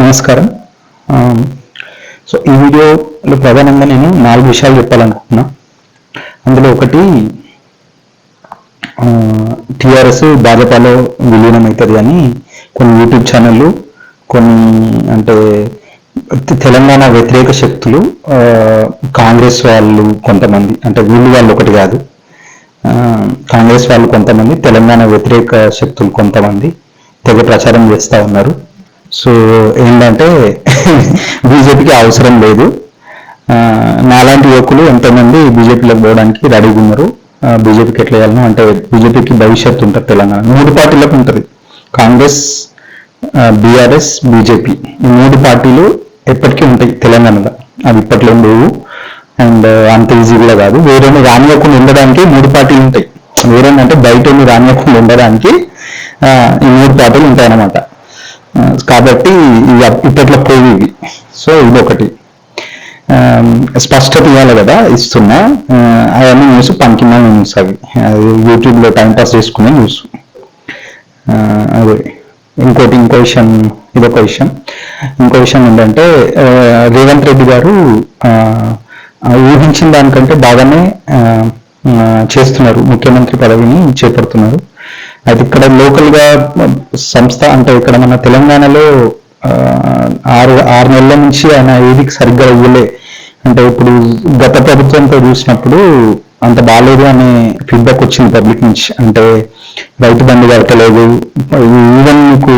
నమస్కారం. ఆమ్, సో ఈ వీడియోలో ప్రధానంగా నేను 4 విషయాలు చెప్పాలనుకుంటున్నా. అందులో ఒకటి, టీఆర్ఎస్ భాజపాలో విలీనం అవుతుంది అని కొన్ని యూట్యూబ్ ఛానళ్ళు, కొన్ని అంటే తెలంగాణ వ్యతిరేక శక్తులు, కాంగ్రెస్ వాళ్ళు కొంతమంది, అంటే వీళ్ళు వాళ్ళు ఒకటి కాదు, కాంగ్రెస్ వాళ్ళు కొంతమంది, తెలంగాణ వ్యతిరేక శక్తులు కొంతమంది తెగ ప్రచారం చేస్తూ ఉన్నారు. సో ఏంటంటే బీజేపీకి అవసరం లేదు, నాలాంటి యువకులు ఎంతోమంది బీజేపీలోకి పోవడానికి రెడీగా ఉన్నారు. బీజేపీకి ఎట్లా చేయాలను అంటే, బీజేపీకి భవిష్యత్తు ఉంటుంది తెలంగాణ. 3 పార్టీలకు ఉంటుంది, కాంగ్రెస్, బీఆర్ఎస్, బీజేపీ. ఈ 3 పార్టీలు ఎప్పటికీ ఉంటాయి తెలంగాణలో. అవి ఇప్పట్లో లేవు, అండ్ అంత ఈజీ కూడా కాదు. వేరే రానియకుండా ఉండడానికి 3 పార్టీలు ఉంటాయి. వేరేంటంటే బయట రానియకుండా ఉండడానికి ఈ 3 పార్టీలు ఉంటాయన్నమాట. కాబట్టి ఇవి ఇప్పట్లో పోయి ఇవి. సో ఇదొకటి స్పష్టత ఇవ్వాలి కదా, ఇస్తున్నా. అవన్నీ న్యూస్ పంకిన న్యూస్, అవి యూట్యూబ్లో టైంపాస్ చేసుకునే న్యూస్. అదే ఇంకో విషయం, ఇదొక విషయం. ఇంకో విషయం ఏంటంటే, రేవంత్ రెడ్డి గారు ఊహించిన దానికంటే బాగానే చేస్తున్నారు, ముఖ్యమంత్రి పదవిని చేపడుతున్నారు. అది ఇక్కడ లోకల్గా సంస్థ, అంటే ఇక్కడ మన తెలంగాణలో 6 నెలల నుంచి ఆయన ఏదికి సరిగ్గా ఇవ్వలే. అంటే ఇప్పుడు గత ప్రభుత్వంతో చూసినప్పుడు అంత బాగాలేదు అనే ఫీడ్బ్యాక్ వచ్చింది పబ్లిక్ నుంచి. అంటే రైతు బంధు కట్టలేదు, ఈవెన్ మీకు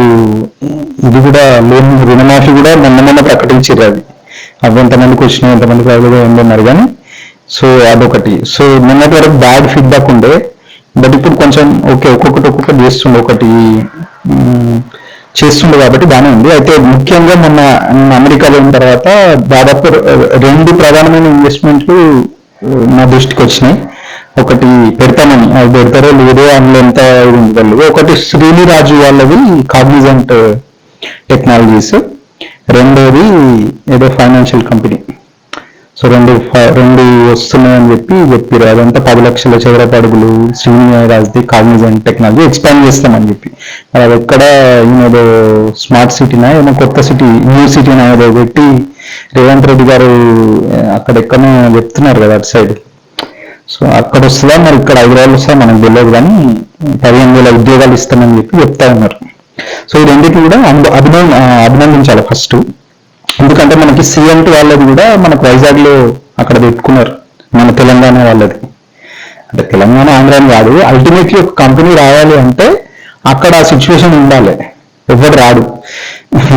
ఇది కూడా లోన్ రుణమాఫీ కూడా మొన్న ప్రకటించారు. అవి ఎంతమందికి వచ్చినాయి, ఎంతమందికి రాలేదు ఏంటన్నారు కానీ. సో అదొకటి. సో మొన్నటి వరకు బ్యాడ్ ఫీడ్బ్యాక్ ఉండే, బట్ ఇప్పుడు కొంచెం ఓకే, ఒక్కొక్కటి చేస్తుండే, ఒకటి చేస్తుండే, కాబట్టి బాగానే ఉంది. అయితే ముఖ్యంగా మొన్న అమెరికా పోయిన తర్వాత దాదాపు 2 ప్రధానమైన ఇన్వెస్ట్మెంట్లు నా దృష్టికి వచ్చినాయి. ఒకటి పెడతామని, అది పెడతారో లేదో అందులో ఎంత ఇది. ఒకటి శ్రీని రాజు వాళ్ళది కాగ్నిజెంట్ టెక్నాలజీస్, రెండోది ఏదో ఫైనాన్షియల్ కంపెనీ. సో రెండు వస్తున్నాయని చెప్పారు. అదంతా 10 లక్షల చదరపు అడుగులు, శ్రీనివాసది కాగ్నిజెంట్ టెక్నాలజీ ఎక్స్పాండ్ చేస్తామని చెప్పి. అది ఎక్కడ ఏదో స్మార్ట్ సిటీనా, ఏమో కొత్త సిటీ, న్యూ సిటీనా ఏదో పెట్టి రేవంత్ రెడ్డి గారు అక్కడెక్కడో చెప్తున్నారు కదా అటు సైడ్. సో అక్కడ వస్తుందా మరి, ఇక్కడ హైదరాబాద్ వస్తుందా మనకు తెలియదు, కానీ 15,000 ఉద్యోగాలు ఇస్తామని చెప్తా ఉన్నారు. సో ఈ రెండింటిని కూడా అభినందించాలి ఫస్ట్. ఎందుకంటే మనకి సీఎంటీ వాళ్ళది కూడా మనకు వైజాగ్లో అక్కడ పెట్టుకున్నారు, మన తెలంగాణ వాళ్ళది. అంటే తెలంగాణ ఆంధ్రాని కాదు, అల్టిమేట్లీ ఒక కంపెనీ రావాలి అంటే అక్కడ ఆ సిచ్యువేషన్ ఉండాలి. ఎవరు రాడు,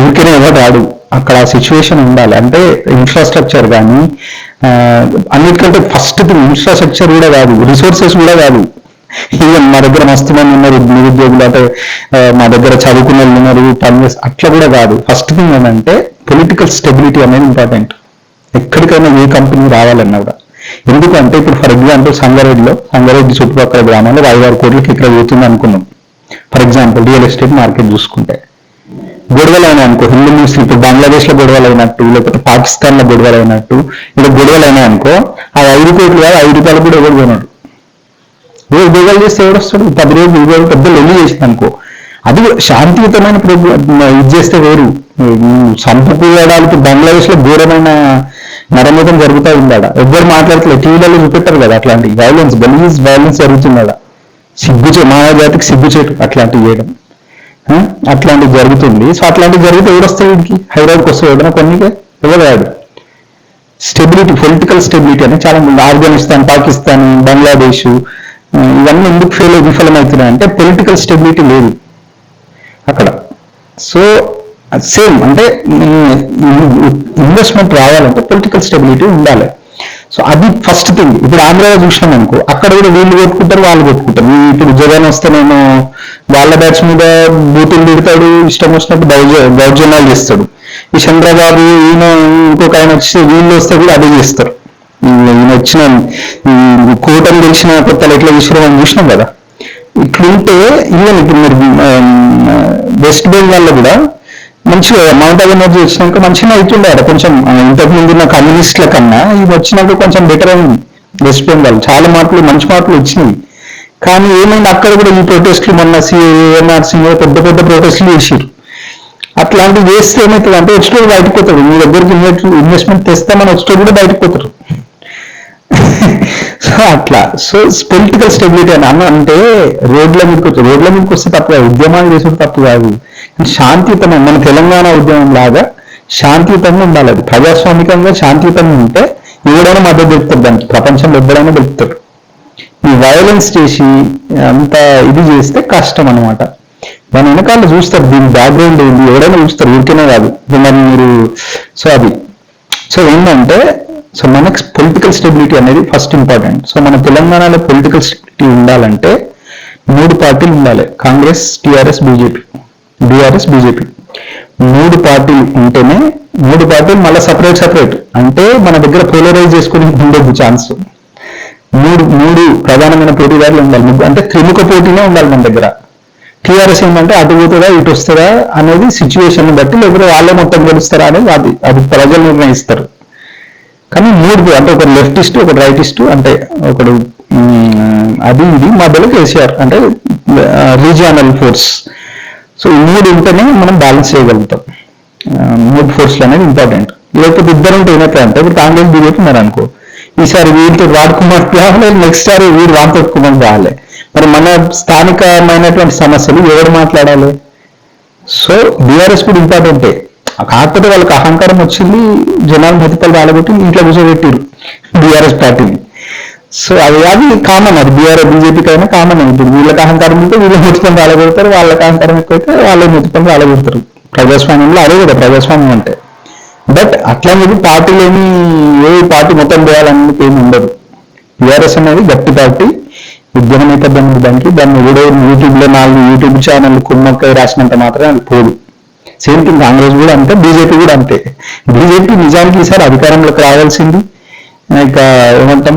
ఊరికనే ఎవరు రాడు, అక్కడ ఆ సిచ్యువేషన్ ఉండాలి. అంటే ఇన్ఫ్రాస్ట్రక్చర్ కానీ, అన్నిటికంటే ఫస్ట్ ఇన్ఫ్రాస్ట్రక్చర్ కూడా కాదు, రిసోర్సెస్ కూడా కాదు. ఈవెన్ మా దగ్గర మస్తు మంది ఉన్నారు నిరుద్యోగులు, అంటే మా దగ్గర చదువుకున్న వాళ్ళు ఉన్నారు, పనిచేసి అట్లా కూడా కాదు. ఫస్ట్ థింగ్ ఏంటంటే పొలిటికల్ స్టెబిలిటీ అనేది ఇంపార్టెంట్, ఎక్కడికైనా ఏ కంపెనీ రావాలన్నా కూడా. ఎందుకంటే ఇప్పుడు ఫర్ ఎగ్జాంపుల్ సంగారెడ్డి చుట్టుపక్కల గ్రామాల్లో 5-6 కోట్లకి ఇక్కడ పోతుంది అనుకున్నాం. For example real estate market చూసుకుంటే గొడవలు అయినా అనుకో, హిందూ ముస్లిం, ఇప్పుడు బంగ్లాదేశ్లో గొడవలు అయినట్టు, లేకపోతే పాకిస్తాన్లో గొడవలు అయినట్టు, ఇలా గొడవలు అయినా అనుకో, ఆ 5 కోట్లు కాదు, 5 రూపాయలు కూడా ఎవరు పోయినాడు. ఉద్యోగాలు చేస్తే ఎవడొస్తాడు? 10 రోజులు ఉద్యోగాలు పెద్ద లొల్లి చేసింది అనుకో, అది శాంతియుతమైన ఇది చేస్తే వేరు. సంపకూయడానికి బంగ్లాదేశ్ లో ఘోరమైన నరమేతం జరుగుతూ ఉందాడ, ఎవ్వరు మాట్లాడట్లేదు, టీవీలలో చూపెట్టారు కదా అట్లాంటి గలీజ్ వైలెన్స్ జరుగుతుందాడ. మానవ జాతికి సిగ్గుచేటు అట్లాంటివి చేయడం, అట్లాంటివి జరుగుతుంది. సో అట్లాంటివి జరిగితే ఎవడొస్తాడు వీడికి? హైదరాబాద్కి వస్తే ఎవడన్నా కొన్నికే ఎవరాడు. స్టెబిలిటీ, పొలిటికల్ స్టెబిలిటీ అనేది చాలా మంది, ఆఫ్ఘనిస్తాన్, పాకిస్తాన్, బంగ్లాదేశ్ ఇవన్నీ ఎందుకు విఫలమవుతున్నాయి అంటే పొలిటికల్ స్టెబిలిటీ లేదు అక్కడ. సో సేమ్ అంటే ఇన్వెస్ట్మెంట్ రావాలంటే పొలిటికల్ స్టెబిలిటీ ఉండాలి. సో అది ఫస్ట్ థింగ్. ఇప్పుడు ఆంధ్రాలో చూసినాం అనుకో, అక్కడ కూడా వీళ్ళు కొట్టుకుంటారు, వాళ్ళు కొట్టుకుంటారు. ఇప్పుడు జగన్ వస్తేనేమో వాళ్ళ బ్యాచ్ మీద బూతులు తిడతాడు, ఇష్టం వచ్చినట్టు దౌర్జన్యాలు చేస్తాడు. ఈ చంద్రబాబు ఈయన ఇంకొక ఆయన వచ్చి వీళ్ళు వస్తే కూడా అదే చేస్తారు. ఈయన వచ్చిన కూటమి గెలిచిన కొత్తలు ఎట్లా చూసినాం చూసినాం కదా. ఇట్లుంటే ఈవెన్ ఇప్పుడు మీరు వెస్ట్ బెంగాల్లో కూడా మంచిగా మమతా బెనర్జీ వచ్చినాక మంచిగా అవుతుండే, కొంచెం ఇంతకుముందు ఉన్న కమ్యూనిస్టుల కన్నా ఇది వచ్చినాక కొంచెం బెటర్ అయింది. వెస్ట్ బెంగాల్ చాలా మంచి మార్పులు వచ్చినాయి. కానీ ఏమైంది అక్కడ కూడా ఈ ప్రొటెస్ట్లు, మొన్న ఎన్ఆర్సీ పెద్ద పెద్ద ప్రొటెస్ట్లు చేసారు. అట్లాంటివి చేస్తే ఏమవుతుంది అంటే వచ్చేటోడు బయటకు పోతాడు. మీ దగ్గరికి ఇన్వెస్ట్మెంట్ తెస్తామని వచ్చేటోడు కూడా బయటకు పోతారు. సో అట్లా. సో పొలిటికల్ స్టెబిలిటీ అని అంటే రోడ్ల మీదకి వస్తే తప్పు కాదు, ఉద్యమాలు చేసేది తప్పు కాదు. శాంతియుతంగా మన తెలంగాణ ఉద్యమం లాగా శాంతియుతంగా ఉండాలి. అది ప్రజాస్వామికంగా శాంతియుతంగా ఉంటే ఎవడైనా మద్దతు దొరుకుతారు దానికి, ప్రపంచంలో ఎప్పుడైనా దొరుకుతారు. ఈ వైలెన్స్ చేసి అంత ఇది చేస్తే కష్టం అనమాట. దాని వెనకాల చూస్తారు, దీని బ్యాక్గ్రౌండ్ ఏంది ఎవడైనా చూస్తారు, ఊరికేనే కాదు. మరి మీరు సో అది సో ఏంటంటే సో మనకి పొలిటికల్ స్టెబిలిటీ అనేది ఫస్ట్ ఇంపార్టెంట్. సో మన తెలంగాణలో పొలిటికల్ స్టెబిలిటీ ఉండాలంటే 3 పార్టీలు ఉండాలి, కాంగ్రెస్, టీఆర్ఎస్, బీజేపీ. 3 పార్టీలు ఉంటేనే, 3 పార్టీలు మళ్ళీ సపరేట్ అంటే మన దగ్గర పోలరైజ్ చేసుకుని ఉండదు ఛాన్స్. మూడు ప్రధానమైన పోటీదారులు ఉండాలి, అంటే త్రిముఖ పోటీనే ఉండాలి మన దగ్గర. టీఆర్ఎస్ ఏంటంటే అటు పోతుందా ఇటు వస్తుందా అనేది సిచ్యువేషన్ బట్టి, లేకపోతే వాళ్ళే మొత్తం గెలుస్తారా అనేది అది ప్రజలు నిర్ణయిస్తారు. కానీ 3 అంటే ఒకటి లెఫ్టిస్ట్, ఒకటి రైటిస్ట్, అంటే ఒకడు అది ఇది మధ్యలో కేసీఆర్ అంటే రీజియనల్ ఫోర్స్. సో ఈ 3 ఉంటేనే మనం బ్యాలెన్స్ చేయగలుగుతాం. 3 ఫోర్స్లు అనేది ఇంపార్టెంట్. లేకపోతే ఇద్దరు ఉంటే ఏమైతే ఇప్పుడు కాంగ్రెస్ బీజేపీ ఉన్నారు అనుకో, ఈసారి వీరితో వాడుకున్నట్టు రావాలి, నెక్స్ట్ సారి వీరు వాడుకొట్టుకున్నట్టు రావాలి. మరి మన స్థానికమైనటువంటి సమస్యలు ఎవరు మాట్లాడాలి? సో బీఆర్ఎస్ కూడా ఇంపార్టెంటే, కాకపోతే వాళ్ళకి అహంకారం వచ్చింది, జనాలు మెతిపల్లి రాలగొట్టి ఇంట్లో కూర్చోబెట్టారు బీఆర్ఎస్ పార్టీని. సో అది కామన్, అది బీజేపీకి అయినా కామన్. ఇప్పుడు వీళ్ళకి అహంకారం ఉంటే వీళ్ళు మెతిపల్లి రాలగొడతారు, వాళ్ళకి అహంకారం ఎక్కువైతే వాళ్ళే మెతిపల్లి రాలగొడతారు. ప్రజాస్వామ్యంలో అదే కదా ప్రజాస్వామ్యం అంటే. బట్ అట్లా మీరు పార్టీలేమి ఏ పార్టీ మొత్తం చేయాలనేది ఏమి ఉండదు. టీఆర్ఎస్ అనేది గట్టి పార్టీ, ఉద్యమ నేపథ్యం దాన్ని ఎవడో యూట్యూబ్లో 4 యూట్యూబ్ ఛానల్ కుమ్మక్కై రాసినంత మాత్రం అది పోదు. సేమ్ థింగ్ కాంగ్రెస్ కూడా అంతే, బీజేపీ కూడా అంతే. బీజేపీ నిజానికి ఈసారి అధికారంలోకి రావాల్సింది, ఇక ఏమంటాం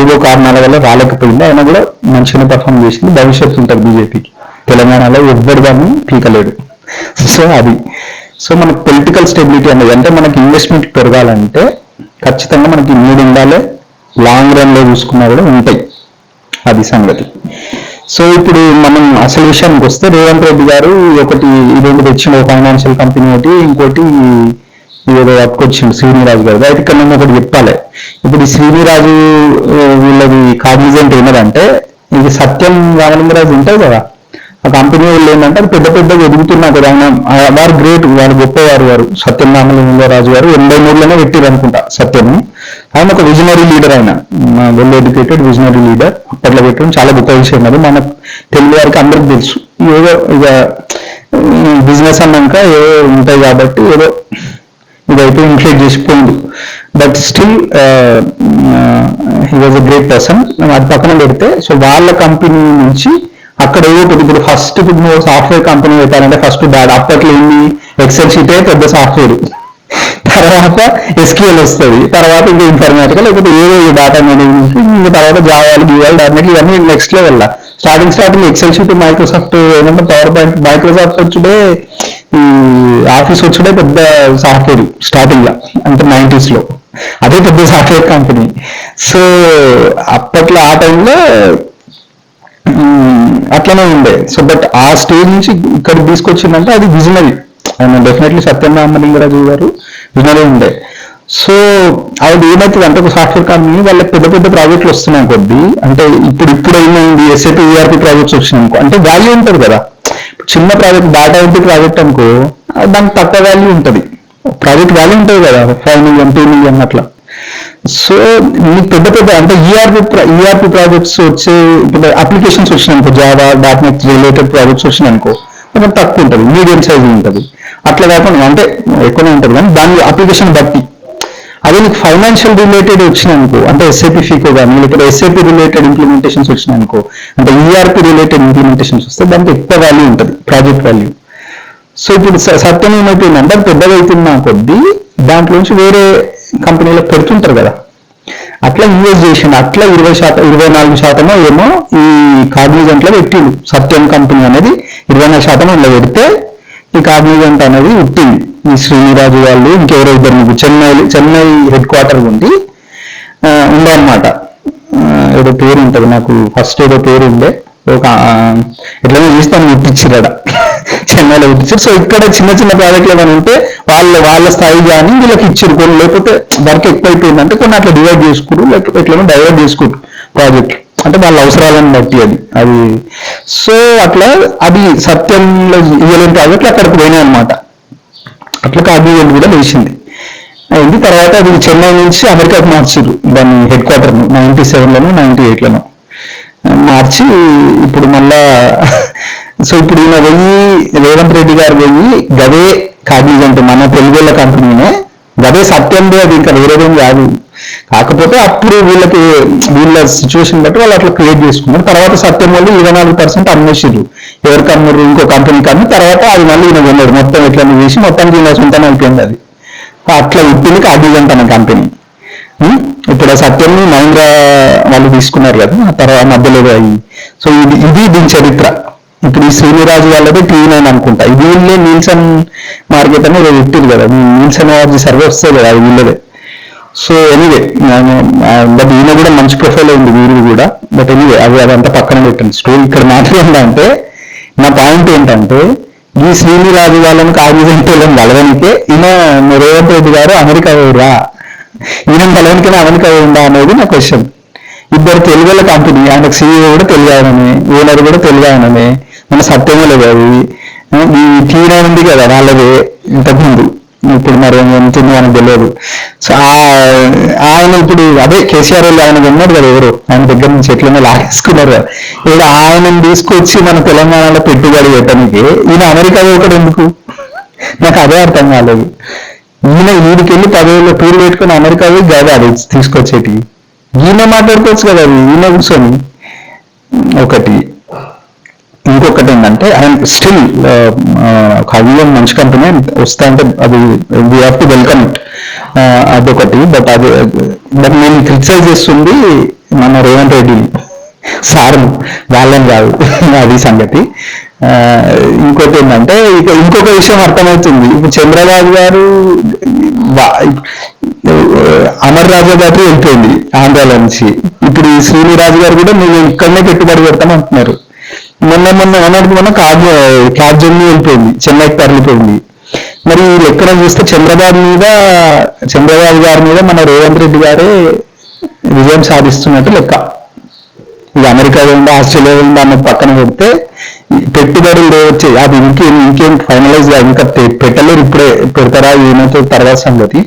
ఏదో కారణాల వల్ల రాలేకపోయింది. అయినా కూడా మంచిగా పర్ఫామ్ చేసింది, భవిష్యత్తు ఉంటుంది బీజేపీకి. తెలంగాణలో ఎవ్వరు దాన్ని పీకలేడు. సో అది. సో మనకు పొలిటికల్ స్టెబిలిటీ అనేది అంటే మనకి ఇన్వెస్ట్మెంట్ పెరగాలంటే ఖచ్చితంగా మనకి 3 ఉండాలి. లాంగ్ రన్ లో చూసుకున్నా కూడా ఉంటాయి, అది సంగతి. సో ఇప్పుడు మనం అసలు విషయానికి వస్తే, రేవంత్ రెడ్డి గారు ఒకటి 2 తెచ్చిన ఫైనాన్షియల్ కంపెనీ ఒకటి, ఇంకోటి ఏదో పట్టుకొచ్చిండు శ్రీనిరాజు గారు. అయితే ఇక్కడ నేను ఒకటి చెప్పాలి. ఇప్పుడు ఈ శ్రీనిరాజు వీళ్ళది కాగ్నిజెంట్ ఏమదంటే, ఇది సత్యం రామలింగరాజు ఉంటుంది కదా, ఆ కంపెనీ వాళ్ళు ఏంటంటే అది పెద్దగా ఎదుగుతున్నారు కదా. వారు గ్రేట్, వారు గొప్పవారు. వారు సత్యం రామలింగరాజు గారు 83లోనే పెట్టారు అనుకుంటా సత్యంని. ఆయన ఒక విజనరీ లీడర్, ఆయన వెల్ ఎడ్యుకేటెడ్ విజనరీ లీడర్. అప్పట్లో పెట్టడం చాలా గొప్ప విషయం. అది మన తెలుగు వారికి అందరికి తెలుసు. ఏదో ఇక బిజినెస్ అన్నాక ఏదో ఉంటాయి కాబట్టి ఏదో ఇదైతే ఇన్ఫ్లేట్ చేసిపోయింది. But still he was a great person. అది పక్కన పెడితే, సో వాళ్ళ కంపెనీ నుంచి అక్కడ ఏదో ఇప్పుడు ఫస్ట్ సాఫ్ట్వేర్ కంపెనీ పెట్టాలంటే ఫస్ట్ అప్పట్లో ఏంది ఎక్సెల్ షీటే పెద్ద సాఫ్ట్వేర్, తర్వాత ఎస్క్యూఎల్ వస్తుంది, తర్వాత ఇంకా ఇన్ఫర్మేటిక్, లేకపోతే ఏదో డేటా మేనేజ్మెంట్, ఇంకా తర్వాత జావాలు గీవాలు డాట్ ఇవన్నీ next level. Starting Excel sheet Microsoft ఏమంటే పవర్ పాయింట్, మైక్రోసాఫ్ట్ వచ్చుడే ఈ ఆఫీస్ వచ్చుడే పెద్ద సాఫ్ట్వేర్ స్టార్టింగ్ లో, అంటే 90s లో అదే పెద్ద సాఫ్ట్వేర్ కంపెనీ. సో అప్పట్లో ఆ టైంలో అట్లనే ఉండే. సో బట్ ఆ స్టేజ్ నుంచి ఇక్కడికి తీసుకొచ్చిందంటే అది విజనరీ. ఆయన డెఫినెట్లీ సత్యం రామలింగరాజు గారు విజనరీ ఉండే. సో అది ఏమవుతుంది అంటే, ఒక సాఫ్ట్వేర్ కంపెనీ వాళ్ళకి పెద్ద ప్రాజెక్టులు వస్తున్నాయి కొద్ది, అంటే ఇప్పుడు ఏమైంది SAP ERP ప్రాజెక్ట్స్ వచ్చినాయి అనుకో, అంటే వాల్యూ ఉంటుంది కదా. చిన్న ప్రాజెక్ట్ డేటా ఎంట్రీ ప్రాజెక్ట్ అనుకో, దానికి తక్కువ వాల్యూ ఉంటుంది, ప్రాజెక్ట్ వాల్యూ ఉంటుంది కదా, 5 million 2 million అట్లా. సో మీకు పెద్ద అంటే ఈఆర్పి ప్రాజెక్ట్స్ వచ్చే, ఇప్పుడు అప్లికేషన్స్ వచ్చినాయి అనుకో, జావా .NET రిలేటెడ్ ప్రాజెక్ట్స్ వచ్చినాయి అనుకో, కొంచెం తక్కువ ఉంటుంది, మీడియం సైజ్ ఉంటుంది. అట్లా కాకుండా అంటే ఎక్కువనే ఉంటుంది, కానీ దాని అప్లికేషన్ బట్టి. అదే మీకు ఫైనాన్షియల్ రిలేటెడ్ వచ్చినాయి అనుకో, అంటే SAP FICO కానీ, లేకపోతే SAP రిలేటెడ్ ఇంప్లిమెంటేషన్స్ వచ్చినాయి అనుకో, అంటే ERP రిలేటెడ్ ఇంప్లిమెంటేషన్స్ వస్తే దానికి ఎక్కువ వాల్యూ ఉంటుంది, ప్రాజెక్ట్ వాల్యూ. సో ఇప్పుడు సత్యం ఏమైపోయిందంటే, అది పెద్దగా అవుతున్న కొద్దీ దాంట్లోంచి వేరే కంపెనీలో పెడుతుంటారు కదా, అట్లా ఇన్వెస్ట్ చేసిండు. అట్లా 24% ఏమో ఈ కాగ్నిజెంట్ లో పెట్టిండు. సత్యం కంపెనీ అనేది 24% ఇలా పెడితే ఈ కాగ్నిజెంట్ అనేది పుట్టింది. ఈ శ్రీనిరాజు వాళ్ళు ఇంకెవరో ఇద్దరు మీకు చెన్నై హెడ్ క్వార్టర్ ఉండి ఉండే అనమాట. ఏదో పేరు ఉంటుంది, నాకు ఫస్ట్ ఏదో పేరు ఉండే, ఒక ఎట్లనే చూస్తాను ముట్టించిరాడ చెన్నైలో పెట్టించారు. సో ఇక్కడ చిన్న చిన్న ప్రాజెక్టులు ఏమైనా ఉంటే వాళ్ళ స్థాయి కానీ వీళ్ళకి ఇచ్చారు కొన్ని, లేకపోతే వర్క్ ఎక్కువ అయిపోయిందంటే కొన్ని అట్లా డివైడ్ చేసుకుంటారు, లేకపోతే ఎట్లా డైవర్ట్ చేసుకుంటారు ప్రాజెక్ట్, అంటే వాళ్ళ అవసరాలను బట్టి అది సో అట్లా అది సత్యంలో ఇవ్వలేని ప్రాజెక్టులు అక్కడికి పోయినాయి అనమాట. అట్లా కాగ్నిజెంట్ కూడా లేచింది అయింది. తర్వాత అది చెన్నై నుంచి అమెరికాకి మార్చారు దాని హెడ్ క్వార్టర్ 97లోనో 98లోనో మార్చి ఇప్పుడు మళ్ళా సో ఇప్పుడు ఈయన పోయి రేవంత్ రెడ్డి గారు పోయి గదే కాగ్నిజెంట్ మన తెలుగుల కంపెనీనే గదే సత్యందే, అది ఇంకా వేరేదేం కాదు. కాకపోతే అప్పుడు వీళ్ళ సిచ్యువేషన్ బట్టి వాళ్ళు అట్లా క్రియేట్ చేసుకున్నారు. తర్వాత సత్యం వాళ్ళు 24% అమ్మేసారు, ఎవరికి అమ్మరు ఇంకో కంపెనీకి అమ్మి, తర్వాత అది మళ్ళీ ఈయన కొన్నాడు మొత్తం ఎట్లా చేసి మొత్తం ఈయన సొంతం అయిపోయింది. అది అట్లా ఇప్పింది కాగ్నిజెంట్ అనే కంపెనీ. ఇప్పుడు ఆ సత్యంని మహీంద్రా వాళ్ళు తీసుకున్నారు కదా ఆ తర్వాత మధ్యలో అయ్యి. సో ఇది దీని చరిత్ర. ఇప్పుడు ఈ శ్రీనిరాజు వాళ్ళది T9 అనుకుంటా, ఇది వీళ్ళే నీల్సన్ మార్కెట్ అని పెట్టిరు కదా, నీల్సన్ వారి సర్వే వస్తుంది కదా, అది వీళ్ళదే. సో ఎనీవే బట్ ఈయన కూడా మంచి ప్రొఫైల్ అయింది వీరు కూడా. బట్ ఎనీవే అదంతా పక్కన పెట్టండి. స్టోరీ ఇక్కడ మ్యాటర్ ఏంటంటే, నా పాయింట్ ఏంటంటే ఈ శ్రీనిరాజు వాళ్ళని కాగ్నిజెంట్ వాళ్ళని కలవనికే ఈయన రేవంత్ రెడ్డి గారు అమెరికా పోయిరా, ఈయన కలవనికైనా అమెరికా పోయిందా అనేది నా క్వశ్చన్. ఇద్దరు తెలుగుల కంపెనీ, ఆయనకు CEO కూడా తెలుగు ఆయననే, ఓనర్ కూడా తెలుగు ఆయననే, మన సత్యమే లేదు అది. ఈ T9 ఉంది కదా వాళ్ళదే ఇంతకుముందు, ఇప్పుడు మరి ఎంతుంది మనకు తెలియదు. సో ఆయన ఇప్పుడు అదే కేసీఆర్ వాళ్ళు ఆయన ఉన్నాడు కదా ఎవరు, ఆయన దగ్గర నుంచి ఎట్లనే లాగేసుకున్నారు కదా, ఇప్పుడు ఆయనను తీసుకొచ్చి మన తెలంగాణలో పెట్టుబడి పెట్టడానికి ఈయన అమెరికా ఒకటి ఎందుకు, నాకు అదే అర్థం కాలేదు. వీడికి వెళ్ళి 10,000 టూర్లు పెట్టుకుని అమెరికా పోయి కాదు అది తీసుకొచ్చేటి, ఈయన మాట్లాడుకోవచ్చు కదా అది ఈయన కూర్చొని. ఒకటి ఇంకొకటి ఏంటంటే ఆయన స్టిల్ కవియం మంచి కంపెనీ వస్తా అంటే అది we have to welcome it, అదొకటి. బట్ నేను క్రిటిసైజ్ చేస్తుంది మన రేవంత్ రెడ్డి సార్, వాళ్ళని కాదు, అది సంగతి. ఇంకోటి ఏంటంటే ఇంకొక విషయం అర్థమవుతుంది. ఇప్పుడు చంద్రబాబు గారు అమర్ రాజా గారు వెళ్ళిపోయింది ఆంధ్రాలో నుంచి, ఇప్పుడు ఈ శ్రీనిరాజు గారు కూడా మేము ఇక్కడనే పెట్టుబడి పెడతాం అంటున్నారు. మొన్న క్యాబ్ జర్నీ వెళ్ళిపోయింది, చెన్నైకి తరలిపోయింది. మరి ఎక్కడ చూస్తే చంద్రబాబు గారి మీద మన రేవంత్ రెడ్డి గారే విజయం సాధిస్తున్నట్టు లెక్క. ఇది అమెరికా ఉందా ఆస్ట్రేలియా ఉందా అన్న పక్కన పెడితే పెట్టుబడులు వచ్చాయి, అది ఇంకేం ఫైనలైజ్ ఇంకా పెట్టలేరు, ఇప్పుడే పెడతారా ఏమైతే తర్వాత సంగతి.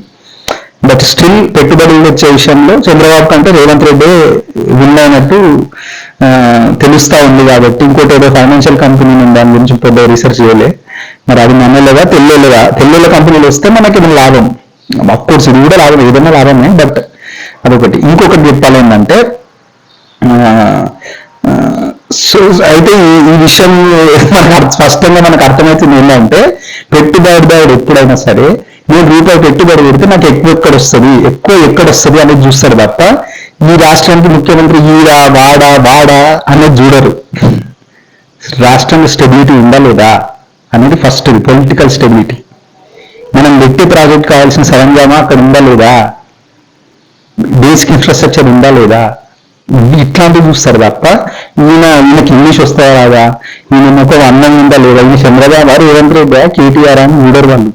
బట్ స్టిల్ పెట్టుబడులు వచ్చే విషయంలో చంద్రబాబు కంటే రేవంత్ రెడ్డి విన్ అయినట్టు తెలుస్తా ఉంది. కాబట్టి ఇంకోటి ఏదో ఫైనాన్షియల్ కంపెనీ దాని గురించి పెద్ద రీసెర్చ్ చేయలే, మరి అది మనలేదా తెల్లోళ్ళ కంపెనీలు వస్తే మనకి ఇది లాభం. అఫ్కోర్స్ ఇది కూడా లాభం, ఏదైనా లాభమే. బట్ అదొకటి. ఇంకొకటి చెప్పాలి ఏంటంటే సో అయితే ఈ విషయం మనకు స్పష్టంగా మనకు అర్థమవుతుంది ఏంటంటే, పెట్టుబడిదారుడు ఎప్పుడైనా సరే నేను రూపాయి పెట్టుబడి పెడితే నాకు ఎక్కువ ఎక్కడొస్తుంది అనేది చూస్తాడు తప్ప ఈ రాష్ట్రానికి ముఖ్యమంత్రి ఈడా వాడా అనేది చూడరు. రాష్ట్రంలో స్టెబిలిటీ ఉందా లేదా అనేది ఫస్ట్, పొలిటికల్ స్టెబిలిటీ. మనం పెట్టే ప్రాజెక్ట్ కావాల్సిన సరంజామా అక్కడ ఉందా లేదా, బేసిక్ ఇన్ఫ్రాస్ట్రక్చర్ ఉందా లేదా, ఇట్లాంటివి చూస్తారు తప్ప ఈయనకి ఇంగ్లీష్ వస్తాయా రాదా, ఈయన ఒక అన్నం ఉందా లేదా, ఈయన చంద్రబాబు రేవంత్ రెడ్డి కేటీఆర్ అని చూడరు వాళ్ళు.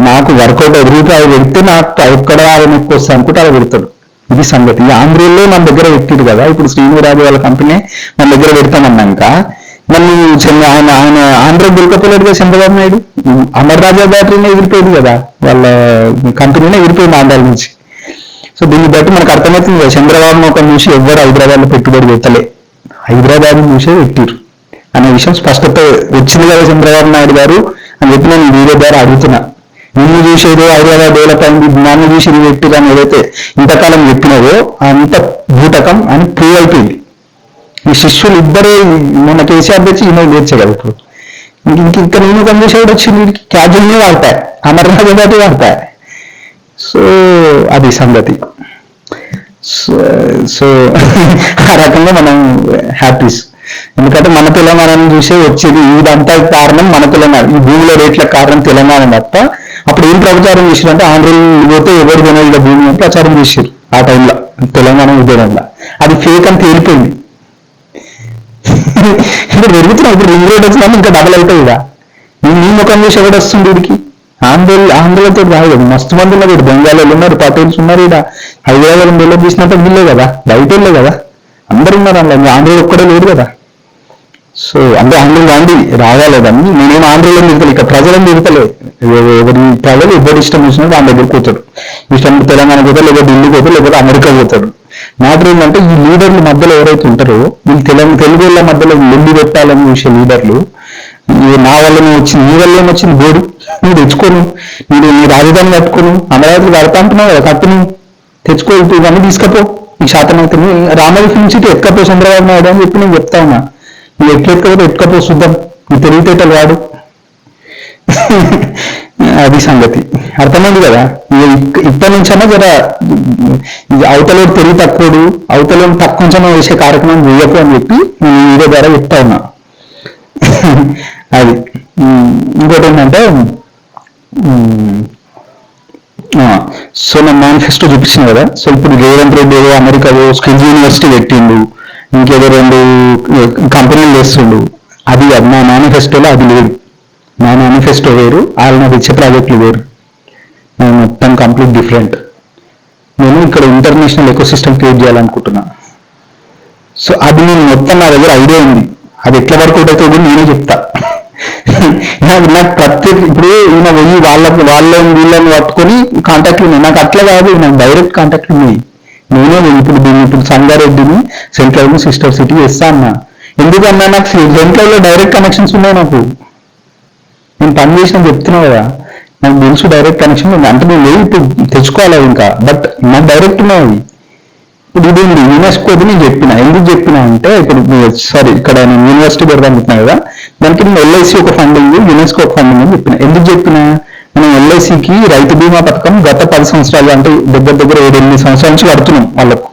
నాకు వర్కౌట్ రూపాయి పెడితే నాకు ఎక్కడ ఆదాయం ఎక్కువ వస్తాయి అనుకుంటే అలా పెడతాడు. ఇది సంగతి. ఆంధ్రలో మన దగ్గర పెట్టిరు కదా, ఇప్పుడు శ్రీనిరాజు వాళ్ళ కంపెనీ మన దగ్గర పెడతామన్నాక మళ్ళీ ఆయన ఆంధ్ర దొరకపోలేదుగా చంద్రబాబు నాయుడు. అమర్ రాజా బ్యాటరీనే ఎగిరిపోయింది కదా, వాళ్ళ కంపెనీనే ఎగిరిపోయింది ఆంధ్రాల నుంచి. సో దీన్ని బట్టి మనకు అర్థమవుతుంది కదా, చంద్రబాబు ఒక చూసి ఎవరు హైదరాబాద్లో పెట్టుబడి పెట్టలే, హైదరాబాద్ చూసే పెట్టిరు అనే విషయం స్పష్టత వచ్చింది కదా చంద్రబాబు నాయుడు గారు అని చెప్పి నేను వీడియో ద్వారా అడుగుతున్నా. నిన్ను చూసేదో హైదరాబాద్ డెవలప్ అయింది, నన్ను చూసి ఇది పెట్టిరు అని ఏదైతే ఇంతకాలం చెప్పినదో అంత భూటకం అని ప్రూవ్ అయిపోయింది. ఈ శిష్యులు ఇద్దరే మొన్న కేసీఆర్ తెచ్చి ఈమె తెచ్చే కదా ఇప్పుడు ఇంకా నేను పనిచేసే కూడా వచ్చింది, క్యాజువల్నే వాడతాయి, అమర్నాథ్ దాటి వాడతాయి. సో అది సంగతి. సో ఆ రకంగా మనం హ్యాపీస్. ఎందుకంటే మన తెలంగాణను చూసే వచ్చేది ఇదంతా కారణం మన తెలంగాణ, ఈ భూమిలో రేట్ల కారణం తెలంగాణ తప్ప. అప్పుడు ఏం ప్రచారం చేశారు అంటే ఆంధ్రలో పోతే ఎవరు కొనేది భూమి అని ప్రచారం చేశారు ఆ టైంలో తెలంగాణ ఉద్యోగంలో. అది ఫేక్ అని తేలిపోయింది. ఇప్పుడు పెరుగుతున్నావు, ఇప్పుడు రింగ్ రోడ్ వచ్చినా ఇంకా డబల్ అవుతాయి ఇక. నీ ముఖం చూసి ఎవడు వస్తుంది వీడికి? ఆంధ్రతో కాదు కదా, మస్తు మంది ఉన్నారు ఇక్కడ, బెంగాలీలు ఉన్నారు, పటేల్స్ ఉన్నారు, ఇక్కడ హైదరాబాద్ డెవలప్ చేసినంత వీళ్ళే కదా, బయట వెళ్ళే కదా, అందరు ఉన్నారు అందులో, ఆంధ్రలో ఒక్కడే లేడు కదా. సో అంటే ఆంధ్రలో గాంధీ రావాలేదని నేనేం ఆంధ్రలో తిరుగుతాను, ఇక్కడ ప్రజలను తిరుగుతలే. ఎవరి ప్రజలు ఎవరి ఇష్టం వచ్చినట్టు వాళ్ళ దగ్గర పోతాడు, ఇష్టం తెలంగాణ పోతాడు, లేకపోతే ఢిల్లీ పోతాడు, లేకపోతే అమెరికా పోతాడు. మ్యాటర్ ఏంటంటే ఈ లీడర్ల మధ్యలో ఎవరైతే ఉంటారో, వీళ్ళు తెలుగు వాళ్ళ మధ్యలో లొల్లి పెట్టాలని చూసే లీడర్లు, నా వల్లనే వచ్చింది, నీ వల్ల ఏమొచ్చింది బోర్డు, నువ్వు తెచ్చుకోను, మీరు నీ రాజధాని కట్టుకోను, అమరావతి కడతా అంటున్నావు కదా, కట్టును, తెచ్చుకో, ఇవన్నీ తీసుకపో, ఈ శాతం అవుతుంది, రామోజీ ఫిల్మ్ సిటీ ఎక్కపో చంద్రబాబు నాయుడు అని చెప్పి నేను చెప్తా ఉన్నా. నువ్వు ఎట్లెక్కకపోతే ఎక్కపో చూద్దాం, నీ తెలివితేటలు వాడు. అది సంగతి, అర్థమైంది కదా. ఇప్పటి నుంచైనా జర అవతలో తెలివి తక్కువడు, అవతలో తక్కువ వేసే కార్యక్రమం చేయకు అని చెప్పి నేను వీడియో ద్వారా చెప్తా ఉన్నా. అది ఇంకోటి ఏంటంటే, సో నా మేనిఫెస్టో చూపించిన కదా. సో ఇప్పుడు రేవంత్ రెడ్డి ఏదో అమెరికాలో స్కిల్స్ యూనివర్సిటీ పెట్టిండు, ఇంకేదో 2 కంపెనీలు చేస్తుండు. అది నా మేనిఫెస్టోలో అది లేదు. నా మేనిఫెస్టో వేరు, వాళ్ళు నాకు ఇచ్చే ప్రాజెక్టులు వేరు, నేను మొత్తం కంప్లీట్ డిఫరెంట్. నేను ఇక్కడ ఇంటర్నేషనల్ ఎకోసిస్టమ్ క్రియేట్ చేయాలనుకుంటున్నా. సో అది నేను మొత్తం నా దగ్గర ఐడియా ఉంది, అది ఎట్లా వర్కౌట్ అయితే కూడా నేనే చెప్తా. నాకు ప్రత్యేక ఇప్పుడు ఈయన వెళ్ళి వాళ్ళని వీళ్ళని పట్టుకొని కాంటాక్ట్లు ఉన్నాయి, నాకు అట్లా కాదు, నాకు డైరెక్ట్ కాంటాక్ట్లు ఉన్నాయి. నేనే ఇప్పుడు సంగారెడ్డిని సెంట్రల్ సిస్టర్ సిటీ చేస్తా అన్నా. ఎందుకన్నా నాకు సెంట్రల్ లో డైరెక్ట్ కనెక్షన్స్ ఉన్నాయి, నాకు నేను పని చేసిన చెప్తున్నా కదా, నాకు తెలుసు డైరెక్ట్ కనెక్షన్ ఉంది. అంటే నేను లేదు ఇప్పుడు తెచ్చుకోవాలి ఇంకా, బట్ నాకు డైరెక్ట్ ఉన్నాయి. ఇప్పుడు ఇది ఉంది యునెస్కోది, నేను చెప్పిన ఎందుకు చెప్పిన అంటే, ఇప్పుడు ఇక్కడ నేను యూనివర్సిటీ పెడదాం అనుకుంటున్నా కదా, దానికి నేను ఎల్ఐసి ఒక ఫండింగ్, యునెస్కో ఒక ఫండింగ్ అని చెప్పిన. ఎందుకు చెప్పిన, మనం ఎల్ఐసికి రైతు బీమా పథకం గత 10 సంవత్సరాలు, అంటే దగ్గర 7-8 సంవత్సరాల నుంచి కడుతున్నాం వాళ్ళకు.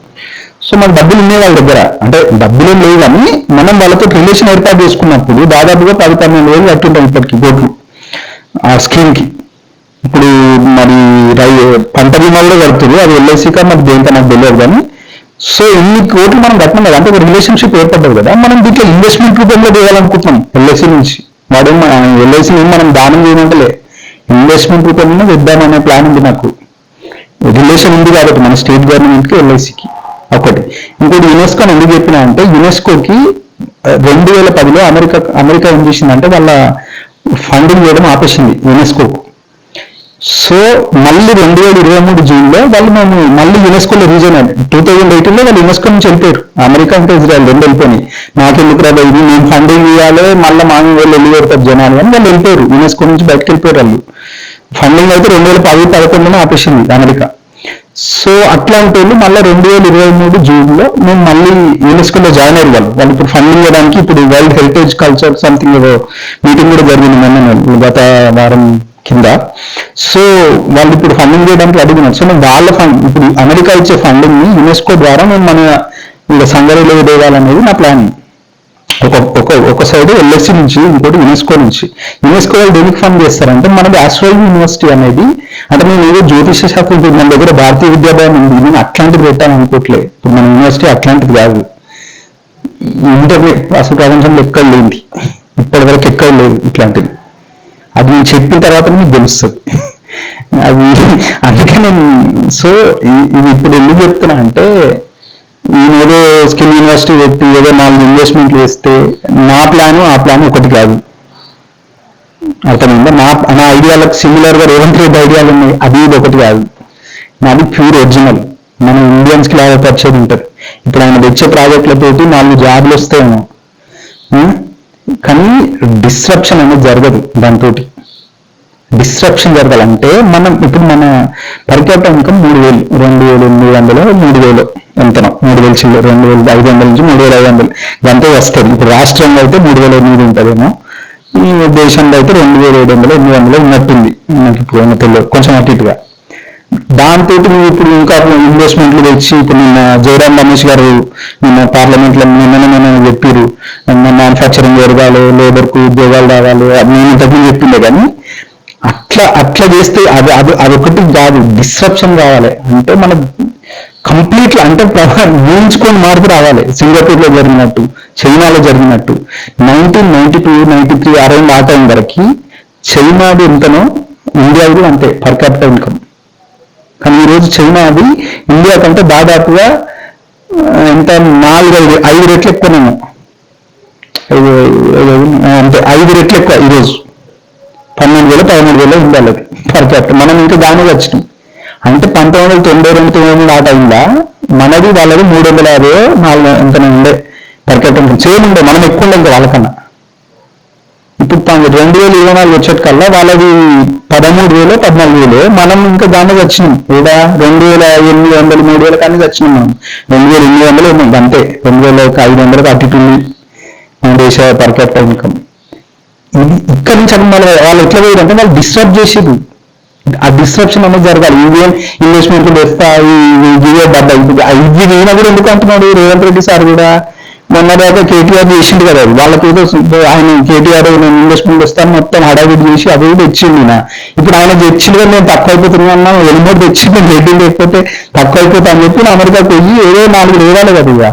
సో మనకు డబ్బులు ఉన్నాయి వాళ్ళ దగ్గర, అంటే డబ్బులు ఏం లేవు కానీ మనం వాళ్ళతో రిలేషన్ ఏర్పాటు చేసుకున్నప్పుడు దాదాపుగా 10-12 వేలు కట్టుంటాం ఇప్పటికి కోట్లు ఆ స్కీమ్కి. ఇప్పుడు మరి పంట బీమా కూడా కడుతుంది, అది ఎల్ఐసికా మరి దేంతో నాకు తెలియదు కానీ. సో ఇన్ని కోట్లు మనం కట్టినాం కదా, అంటే ఒక రిలేషన్షిప్ ఏర్పడ్డది కదా, మనం దీంట్లో ఇన్వెస్ట్మెంట్ రూపంలో చేయాలనుకుంటున్నాం ఎల్ఐసి నుంచి. ఎల్ఐసి మనం దానం చేయమంటలే, ఇన్వెస్ట్మెంట్ రూపంలో ఇద్దామనే ప్లాన్ ఉంది నాకు. రిలేషన్ ఉంది కాబట్టి మన స్టేట్ గవర్నమెంట్కి ఎల్ఐసికి ఒకటి. ఇంకోటి యునెస్కోని ఎందుకు చెప్పినా అంటే, యునెస్కోకి 2010లో అమెరికా ఏం చేసిందంటే వాళ్ళ ఫండింగ్ చేయడం ఆపేసింది యునెస్కోకు. సో మళ్ళీ 2023 జూన్లో వాళ్ళు మేము మళ్ళీ యునెస్కోలో రీజన్ అయ్యారు. 2018లో వాళ్ళు యునెస్కో నుంచి వెళ్ళిపోయారు, అమెరికా ఇంకా ఇజ్రాయల్ 2 వెళ్ళిపోయి. నాకెందుకు రాదు ఇది, మేము ఫండింగ్ ఇవ్వాలి, మళ్ళీ మామూలు వాళ్ళు వెళ్ళిపోతారు జనాలు అని వాళ్ళు వెళ్ళిపోయారు, యునెస్కో నుంచి బయటకు వెళ్ళిపోయారు వాళ్ళు. ఫండింగ్ అయితే 2010-11 ఆపేసింది అమెరికా. సో అట్లాంటి వాళ్ళు మళ్ళీ 2023 జూన్లో మేము మళ్ళీ యునెస్కోలో జాయిన్ అయ్యారు వాళ్ళు ఇప్పుడు ఫండింగ్ చేయడానికి. ఇప్పుడు వరల్డ్ హెరిటేజ్ కల్చర్ సంథింగ్ ఏదో మీటింగ్ కూడా జరిగింది మొన్న గత వారం కింద. సో వాళ్ళు ఇప్పుడు ఫండింగ్ చేయడానికి అడుగుతున్నారు. సో నేను వాళ్ళ ఇప్పుడు అమెరికా ఇచ్చే ఫండింగ్ ని యునెస్కో ద్వారా నేను మన సంగారెడ్డిలో వేయాలనేది నా ప్లాన్. ఒక సైడ్ ఎల్ఎస్సి నుంచి, ఇంకోటి యునెస్కో నుంచి. యునెస్కో వాళ్ళు దేనికి ఫండ్ చేస్తారంటే, మనది ఆస్ట్రాలజీ యూనివర్సిటీ అనేది, అంటే నేను ఏదో జ్యోతిష శాస్త్రం, మన దగ్గర భారతీయ విద్యాభవన్ ఉంది, నేను అట్లాంటిది పెట్టాలనుకోవట్లేదు. ఇప్పుడు మన యూనివర్సిటీ అట్లాంటిది కాదు, ఇంటర్నెట్ అసలు ప్రపంచంలో ఎక్కడ లేని, ఇప్పటివరకు ఎక్కడ లేదు ఇట్లాంటిది. అది నేను చెప్పిన తర్వాత మీకు తెలుస్తుంది అది. అందుకే నేను సో ఇది ఇప్పుడు ఎందుకు చెప్తున్నా అంటే, నేనేదో స్కిల్ యూనివర్సిటీ పెట్టి ఏదో 4 ఇన్వెస్ట్మెంట్లు వేస్తే నా ప్లాను ఆ ప్లాన్ ఒకటి కాదు, అర్థమైందా. నా ఐడియాలకు సిమిలర్గా రేవంత్ రెడ్డి ఐడియాలు ఉన్నాయి, అది ఇది ఒకటి కాదు. నాది ప్యూర్ ఒరిజినల్, మన ఇండియన్స్కి లాగా పరిచయం ఉంటుంది. ఇప్పుడు ఆయన తెచ్చే ప్రాజెక్టులతోటి 4 జాబ్లు వస్తాయేమో, కానీ డిస్ట్రప్షన్ అనేది జరగదు. దాంతో డిస్ట్రప్షన్ జరగాలంటే మనం ఇప్పుడు మన పర్ క్యాపిటల్ ఇన్కమ్ 3,000, 2,800, 3,000 ఎంతనో, 3,000 చిల్లర, 2,500 నుంచి 3,500 ఇదంతా వస్తుంది. ఇప్పుడు రాష్ట్రంలో అయితే 3,800 ఉంటుందేమో, ఈ దేశంలో అయితే 2,700, 800 ఉన్నట్టుంది నాకు ఇప్పుడు ఏమో తెలియదు, కొంచెం అటు ఇటుగా. దాంతో ఇప్పుడు ఇంకా ఇన్వెస్ట్మెంట్లు తెచ్చి, ఇప్పుడు నిన్న జయరామ్ రమేష్ గారు నిన్న పార్లమెంట్లో నిన్న చెప్పారు, మ్యానుఫ్యాక్చరింగ్ జరగాలి, లేబర్కు ఉద్యోగాలు రావాలి, నేను ఇంతకుముందు చెప్పిండే. కానీ అట్లా చేస్తే అదొకటి కాదు, డిస్ట్రప్షన్ కావాలి. అంటే మన కంప్లీట్లీ అంటే ఊహించుకొని మార్పు రావాలి. సింగపూర్లో జరిగినట్టు, చైనాలో జరిగినట్టు. 1992-93 అరౌండ్ ఆ టైం వరకు చైనాది ఎంతనో ఇండియాది అంతే పర్ క్యాపిటల్ ఇన్కమ్. కానీ ఈరోజు చైనాది ఇండియా కంటే దాదాపుగా ఎంత 4-5 రెట్లు ఎక్కువనేమో, అంటే 5 రెట్లు ఎక్కువ ఈరోజు. 12,000-13,000 ఉంది వాళ్ళది పర్ క్యాపిటల్. మనం ఇంకా దాని వచ్చినాం. అంటే 1992 ఆ టైంలో మనది వాళ్ళది 350-400 ఎంతనే ఉండే పర్ క్యాపిటల్. సేమ్ ఉండే, మనం ఎక్కువ ఉండే ఇంకా వాళ్ళకన్నా. ఇప్పుడు 2024 వచ్చేటికల్లా వాళ్ళది 13,000-14,000, మనం ఇంకా దానికి వచ్చినాం. కూడా 2,800 3,000 కానీ వచ్చినాం మనం. 2,800 ఉన్నాం అంతే. 2,500 అటు ఇటు మన దేశ పర్ క్యాపిటల్ ఇన్కమ్. ఇది ఇక్కడి నుంచి వాళ్ళు ఎట్లా పోయారంటే వాళ్ళు డిస్టర్బ్ చేసేది. ఆ డిస్ట్రప్షన్ అనేది జరగాలి. ఇండియన్ ఇన్వెస్ట్మెంట్లు వస్తాయి, ఇవి ఈయన కూడా ఎందుకు అంటున్నాడు రేవంత్ రెడ్డి సార్ కూడా. మొన్న దాకా కేటీఆర్ చేసిండు కదా, వాళ్ళకి ఏదో ఆయన కేటీఆర్ నేను ఇన్వెస్ట్మెంట్ వస్తాను మొత్తం హడావిడి చేసి అది కూడా తెచ్చిండు ఈయన. ఇప్పుడు ఆయన తెచ్చిండు కానీ నేను తక్కువ అయిపోతున్నా, ఎనిమిది తెచ్చిండు, రెడ్డి లేకపోతే తక్కువ అయిపోతా అని చెప్పి అమెరికాకు పోయి ఏదో 4 వేయాలి కదా. ఇక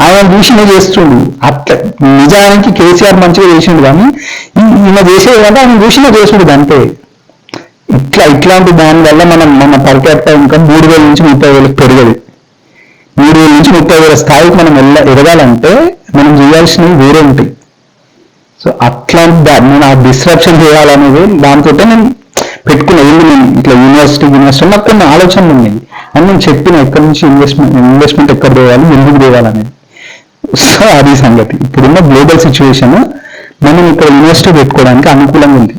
ఆయన చూసినే చేస్తుండు. అట్లా నిజానికి కేసీఆర్ మంచిగా చేసిండు, కానీ ఈయన చేసేది అంటే ఆయన చూసినా చేసుడు అంతే. ఇట్లాంటి దానివల్ల మన పర్ క్యాపిటల్ ఇన్కమ్ 3,000-30,000 పెరగదు. 3,000-30,000 స్థాయికి మనం ఎదగాలంటే మనం చేయాల్సినవి వేరే ఉంటాయి. సో అట్లాంటి నేను ఆ డిస్ట్రప్షన్ చేయాలనేది దాంతో నేను పెట్టుకున్నా. ఏంటి నేను ఇట్లా యూనివర్సిటీ నాకు కొన్ని ఆలోచనలు ఉన్నాయి అని నేను చెప్పిన, ఎక్కడి నుంచి ఇన్వెస్ట్మెంట్ ఎక్కడ తేవాలి, ఎందుకు తేవాలనేది. సో అది సంగతి. ఇప్పుడున్న గ్లోబల్ సిచ్యువేషన్ మనం ఇక్కడ యూనివర్సిటీ పెట్టుకోవడానికి అనుకూలంగా ఉంది.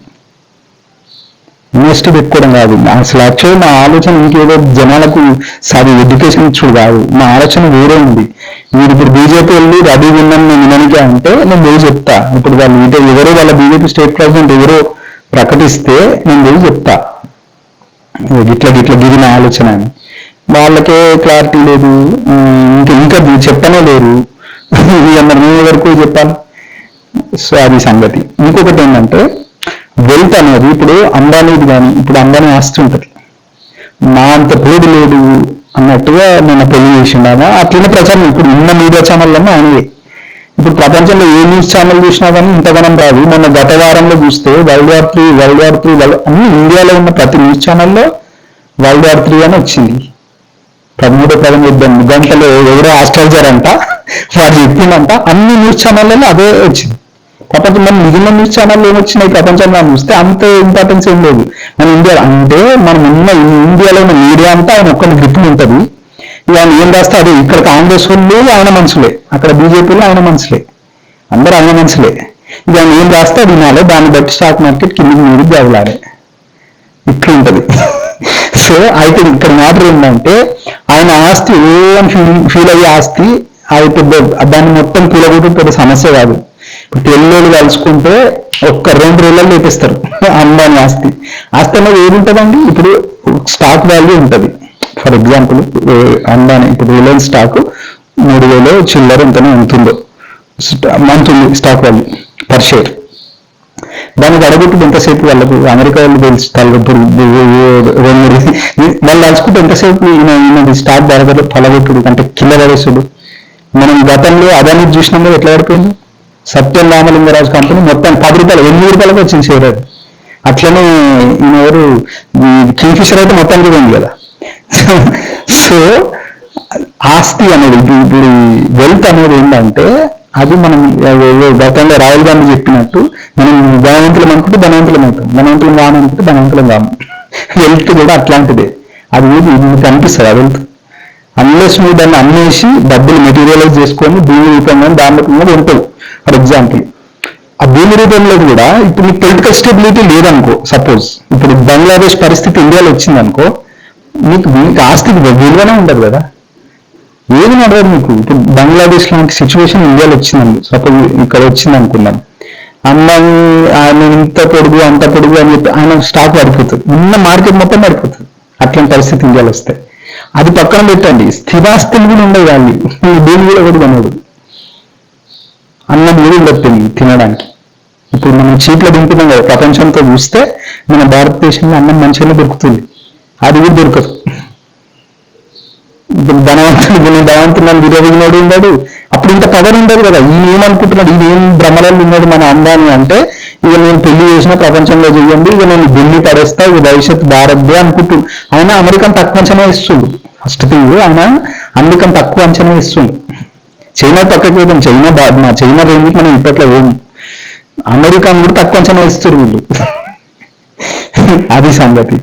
యూనివర్సిటీ పెట్టుకోవడం కాదు అసలు. యాక్చువల్లీ మా ఆలోచన ఇంకేదో జనాలకు ఎడ్యుకేషన్ ఇచ్చుడు కాదు. మా ఆలోచన వేరే ఉంది. మీరు ఇప్పుడు బీజేపీ వెళ్ళి రెడీ విన్నాను నేను విననికే అంటే నేను వెళ్ళి చెప్తా. ఇప్పుడు వాళ్ళు ఎవరో వాళ్ళ బీజేపీ స్టేట్ ప్రెసిడెంట్ ఎవరో ప్రకటిస్తే నేను వెళ్ళి చెప్తా, గిట్ల గిరిన ఆలోచన అని. వాళ్ళకే క్లారిటీ లేదు, ఇంకా చెప్పనే లేరు. మేము వరకు చెప్పాలి. సో అది సంగతి. ఇంకొకటి ఏంటంటే వెల్త్ అనేది ఇప్పుడు అంబానీది కానీ, ఇప్పుడు అంబానీ ఆస్తి ఉంటుంది, నా అంత పేరు లేదు అన్నట్టుగా నేను పెళ్లి చేసిండా అట్లనే ప్రచారం. ఇప్పుడు ఉన్న మీడియా ఛానళ్ళన్నీ ఆయనవే. ఇప్పుడు ప్రపంచంలో ఏ న్యూస్ ఛానల్ చూసినా కానీ ఇంతగానం రాదు. మొన్న గత వారంలో చూస్తే వరల్డ్ వార్ 3 అన్ని ఇండియాలో ఉన్న ప్రతి న్యూస్ ఛానల్లో వరల్డ్ వార్ 3 అని వచ్చింది. 13 గంటలు ఎవరో ఆస్ట్రాలజర్ అంట వాడు చెప్పిందంట, అన్ని న్యూస్ ఛానళ్ళలో అదే వచ్చింది. ప్రపంచం మిగిలిన న్యూస్ ఛానల్ ఏమొచ్చినాయి ప్రపంచంలో చూస్తే అంత ఇంపార్టెన్స్ ఏం లేదు. మన ఇండియా అంటే మనం ఇండియాలో ఉన్న మీడియా అంతా ఆయన ఒక్కరి గ్రిప్లు ఉంటుంది. ఆయన ఏం రాస్తే అది ఇక్కడ కాంగ్రెస్ వాళ్ళు ఆయన మనుషులే, అక్కడ బీజేపీలో ఆయన మనుషులే, అందరూ ఆయన మనుషులే. ఇది ఆయన ఏం రాస్తే అది వినాలి, దాన్ని బట్టి స్టాక్ మార్కెట్ కిందికి మీరు గెవలాలి, ఇట్లా ఉంటుంది. సో అయితే ఇక్కడ మ్యాటర్ ఏంటంటే ఆయన ఆస్తి ఏం ఫీల్ అయ్యే ఆస్తి అయితే దాన్ని మొత్తం కూలగొట్టు పెద్ద సమస్య కాదు. ఇప్పుడు తెల్లోళ్ళు కలుసుకుంటే ఒక్క 2 రోజుల్లో లేపిస్తారు అంబానీ ఆస్తి. ఆస్తి అనేది ఏది ఉంటుందండి, ఇప్పుడు స్టాక్ వాల్యూ ఉంటుంది. ఫర్ ఎగ్జాంపుల్ అంబానీ ఇప్పుడు రిలయన్స్ స్టాక్ 3,000 చిల్లర ఎంతనే ఉంటుందో మంతుంది స్టాక్ వాల్యూ పర్ షేర్. దానికి అడగొట్టు ఎంతసేపు వాళ్ళకు అమెరికా వాళ్ళు తెలుస్తారు. వాళ్ళు కలుసుకుంటే ఎంతసేపు ఈయనది స్టాక్ ధరగలు పలగొట్టుడు అంటే కింద పడేసుడు. మనం గతంలో అదాని చూసినాం కదా ఎట్లా పడిపోయింది. సత్యం రామలింగరాజు కంపెనీ మొత్తం 10 రూపాయలు 8 రూపాయలకు వచ్చింది షేర్. అది అట్లనే ఈయన ఎవరు కింగ్ఫిషర్ అయితే మొత్తానికి పోయింది కదా. సో ఆస్తి అనేది ఇప్పుడు వెల్త్ అనేది ఏంటంటే అది మనం గతంలో రాహుల్ గాంధీ చెప్పినట్టు మనం ధనవంతులం అనుకుంటే ధనవంతులం అవుతాం, ధనవంతులం కావాలనుకుంటే ధనవంతులం కాము. వెల్త్ కూడా అట్లాంటిదే. అది మీకు అనిపిస్తుంది ఆ వెల్త్. అన్లెస్ నువ్వు దాన్ని అమ్మేసి డబ్బులు మెటీరియలైజ్ చేసుకొని భూమి రూపంగా దాని కూడా ఉంటావు. ఫర్ ఎగ్జాంపుల్ ఆ భూమి రూపంలో కూడా ఇప్పుడు నీకు పొలిటికల్ స్టెబిలిటీ లేదనుకో, సపోజ్ ఇప్పుడు బంగ్లాదేశ్ పరిస్థితి ఇండియాలో వచ్చిందనుకో, నీకు ఆస్తికి విలువనే ఉండదు కదా, ఏది నడవదు మీకు. ఇప్పుడు బంగ్లాదేశ్ లాంటి సిచ్యువేషన్ ఇండియాలో వచ్చిందండి, సపోజ్ ఇక్కడ వచ్చింది అనుకున్నాం. అమ్మాయి ఆయన ఇంత పొడుగు అంత పొడుగు అని చెప్పి ఆయన స్టాక్ పడిపోతుంది, ఉన్న మార్కెట్ మొత్తం పడిపోతుంది. అట్లాంటి పరిస్థితి ఇండియాలో వస్తాయి. అది పక్కన పెట్టండి, స్థిరాస్తులు కూడా ఉండవు వాళ్ళు, దేని కూడా కూడా కొనడు, అన్నం కూడా ఉండదు తినడానికి. ఇప్పుడు మనం చీట్లో దింపుతాం కదా, ప్రపంచంతో చూస్తే మన భారతదేశంలో అన్నం మంచిగానే దొరుకుతుంది, అది కూడా దొరకదు. ఇప్పుడు ధనవంతులను విరోధించినోడు ఉన్నాడు. అప్పుడు ఇంత పవర్ ఉండదు కదా. ఈయన ఏమనుకుంటున్నాడు, ఈయన ఏం భ్రమలలో ఉన్నాడు మన అందాన్ని అంటే, ఇక నేను పెళ్లి చేసిన ప్రపంచంలో చెయ్యండి, ఇక నేను ఢిల్లీ పడేస్తా, ఇక భవిష్యత్ భారత్దే అనుకుంటు ఆయన అమెరికన్ తక్కువ అంచనా ఇస్తుండు. ఫస్ట్ థింగ్ ఆయన అమెరికన్ తక్కువ అంచనా ఇస్తుండు. చైనా పక్కకు పోతాం, చైనా రేంజ్కి మనం ఇప్పట్లో ఏమి అమెరికాను కూడా తక్కువ అంచనా ఇస్తారు వీళ్ళు. అది సంగతి.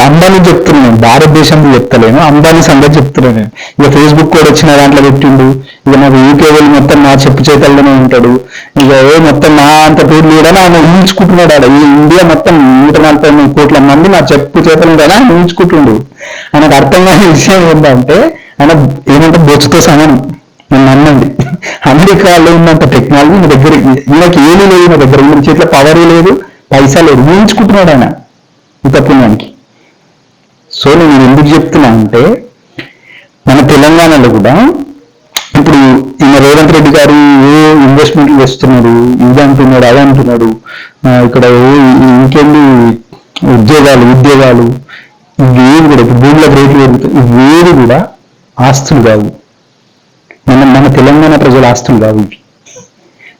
అంబానీ చెప్తున్నాను, భారతదేశంలో చెప్తలేను, అంబానీ సంగతి చెప్తున్నాను నేను. ఇక ఫేస్బుక్ కూడా వచ్చిన దాంట్లో పెట్టిండు. ఇక నాకు యూకే వెళ్ళి మొత్తం నా చెప్పు చేతల్లోనే ఉంటాడు. ఇక మొత్తం నా అంత పేరు లేడని ఆయన ఊహించుకుంటున్నాడు. ఆడ ఈ ఇండియా మొత్తం 140 కోట్ల మంది నా చెప్పు చేతలు కదా ఆయన ఊహించుకుంటుండు. ఆయనకు అర్థం కాని విషయం ఏంటంటే, ఆయన ఏమంటే బొచ్చుతో సమానం. నేను నమ్మండి, అమెరికాలో ఉన్నంత టెక్నాలజీ నా దగ్గర, ఈయనకి ఏమీ లేదు నా దగ్గర, ఈయన చేతిలో పవర్ లేదు, పైసా లేదు, ఊహించుకుంటున్నాడు ఆయన ఇంత పుణ్యానికి. సో నేను ఎందుకు చెప్తున్నా అంటే, మన తెలంగాణలో కూడా ఇప్పుడు ఈయన రేవంత్ రెడ్డి గారు ఏ ఇన్వెస్ట్మెంట్లు చేస్తున్నారు, ఇది అంటున్నాడు, అది అంటున్నాడు, ఇక్కడ ఇంకేంటి ఉద్యోగాలు ఇవేవి కూడా ఇప్పుడు భూముల రేట్లు పెరుగుతాయి, ఇవేవి కూడా ఆస్తులు కావు. మన తెలంగాణ ప్రజల ఆస్తులు కావు ఇవి.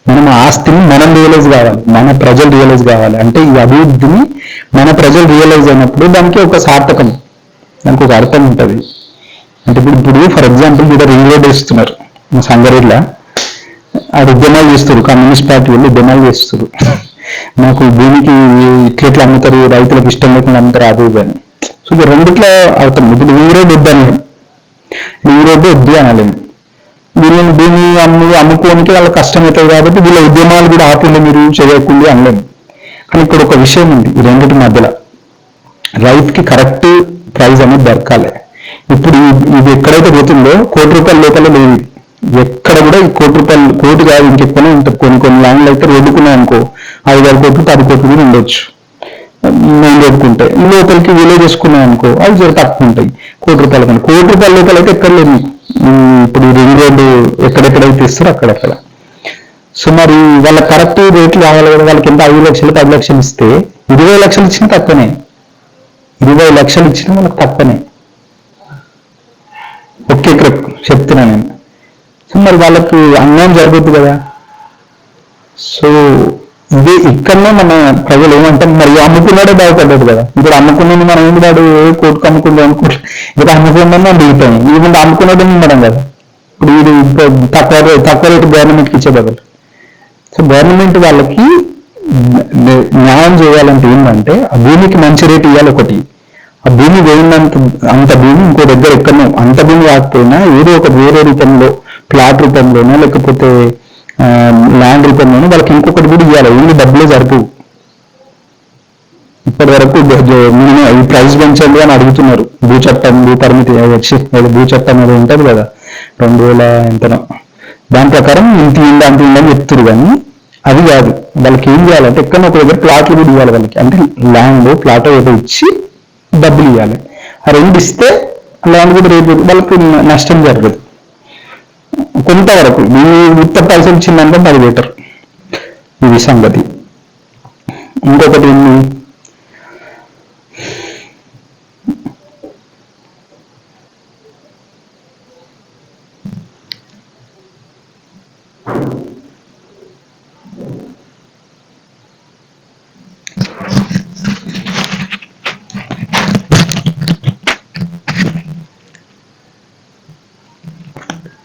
మనం ఆ ఆస్తిని మనం రియలైజ్ కావాలి, మన ప్రజలు రియలైజ్ కావాలి. అంటే ఈ అభివృద్ధిని మన ప్రజలు రియలైజ్ అయినప్పుడు దానికి ఒక సార్థకం, దానికి ఒక అర్థం ఉంటుంది. అంటే ఇప్పుడు ఫర్ ఎగ్జాంపుల్ ఇక్కడ రింగ్ రోడ్ వేస్తున్నారు సంగారెడ్డిలో, అది ఉద్యమాలు చేస్తారు, కమ్యూనిస్ట్ పార్టీ వాళ్ళు ఉద్యమాలు చేస్తారు. మాకు భూమికి ఇట్లెట్లా అమ్ముతారు, రైతులకు ఇష్టం లేకుండా అమ్ముతారు, అది అని. సో ఇది రెండిట్లో అవుతాం. ఇప్పుడు రింగ్ రోడ్ వద్దు అనలేము, రింగ్ రోడ్డు వద్దు అనలేము. వీళ్ళని భూమి అమ్ముకోనికి వాళ్ళ కష్టం అవుతుంది కాబట్టి వీళ్ళ ఉద్యమాలు కూడా ఆపండి, మీరు చేయకుండా అనలేము. కానీ ఇక్కడ ఒక విషయం ఉంది, ఈ రెండింటి మధ్యలో రైతుకి కరెక్ట్ ప్రైస్ అనేది దొరకాలి. ఇప్పుడు ఇది ఎక్కడైతే పోతుందో ₹1,00,00,000 లోపల లేదు. ఎక్కడ కూడా ఈ ₹1,00,00,000, కోటి కాదు ఇంకెక్కువనే ఉంటుంది. కొన్ని ల్యాండ్లు అయితే రోడ్డుకున్నాయి అనుకో 5,000 కోట్లు 10 కోట్లు కూడా ఉండొచ్చు. మెయిన్ రోడ్డుకుంటే ఈ లోపలికి విలేజ్ చేసుకున్నాయి అనుకో అవి జర తక్కువ ఉంటాయి. ₹1,00,00,000 కన్నా ₹1,00,00,000 లోపల అయితే ఎక్కడ లేదు. ఇప్పుడు రింగ్ రోడ్డు ఎక్కడెక్కడైతే ఇస్తారో అక్కడక్కడ. సో మరి వాళ్ళ కరెక్ట్ రేట్లు కావాలి కదా. వాళ్ళకి ఎంత 5 లక్షలు 10 లక్షలు ఇస్తే 20 లక్షలు ఇచ్చినా తక్కువనే, 20 లక్షలు ఇచ్చినా వాళ్ళకి తక్కువనే. ఒకే చెప్తున్నా నేను. సో మరి వాళ్ళకి అన్యాయం జరుగుద్ది కదా. సో ఇదే ఇక్కడనే మన ప్రజలు ఏమంటే మరి అమ్ముకున్నాడే బాగుపడ్డాడు కదా. ఇప్పుడు అమ్ముకున్నది మనం ఏంటి, వాడు కోర్టుకు అమ్ముకుందాం అనుకుంటే ఇప్పుడు అమ్ముకుందాం మనం దిగుతాం, ఇది అమ్ముకున్నట్టు ఉండడం కదా. ఇప్పుడు ఇది తక్కువ రేటు గవర్నమెంట్కి ఇచ్చే బదులు. సో గవర్నమెంట్ వాళ్ళకి న్యాయం చేయాలంటే ఏంటంటే ఆ భూమికి మంచి రేటు ఇవ్వాలి ఒకటి. ఆ భూమి అంత భూమి ఇంకో దగ్గర ఎక్కడో అంత భూమి కాకపోయినా ఏదో ఒక వేరే రూపంలో, ప్లాట్ రూపంలోనో లేకపోతే ల్యాండ్ రూపంలోనో వాళ్ళకి ఇంకొకటి కూడా ఇవ్వాలి. ఏమి డబ్బులే సరిపోవు. ఇప్పటి వరకు ఈ ప్రైస్ పెంచండి అని అడుగుతున్నారు. భూచట్టం, భూపరిమితి భూచట్టం అది ఉంటుంది కదా 2000 ఎంతనో, దాని ప్రకారం ఇంత ఇందని చెప్తున్నారు. కానీ అది కాదు, వాళ్ళకి ఏం చేయాలంటే ఎక్కడో ఒక దగ్గర ప్లాట్లు కూడా ఇవ్వాలి వాళ్ళకి. అంటే ల్యాండ్ ప్లాట్ ఏదో ఇచ్చి డబ్బులు ఇవ్వాలి. ఆ రెండు ఇస్తే ల్యాండ్ కూడా రేపు వాళ్ళకి నష్టం జరగదు కొంతవరకు. ఈ ఉత్త పైసలు ఇచ్చిందంటే అది బెటర్. ఇది సంగతి. ఇంకొకటి ఏంటి,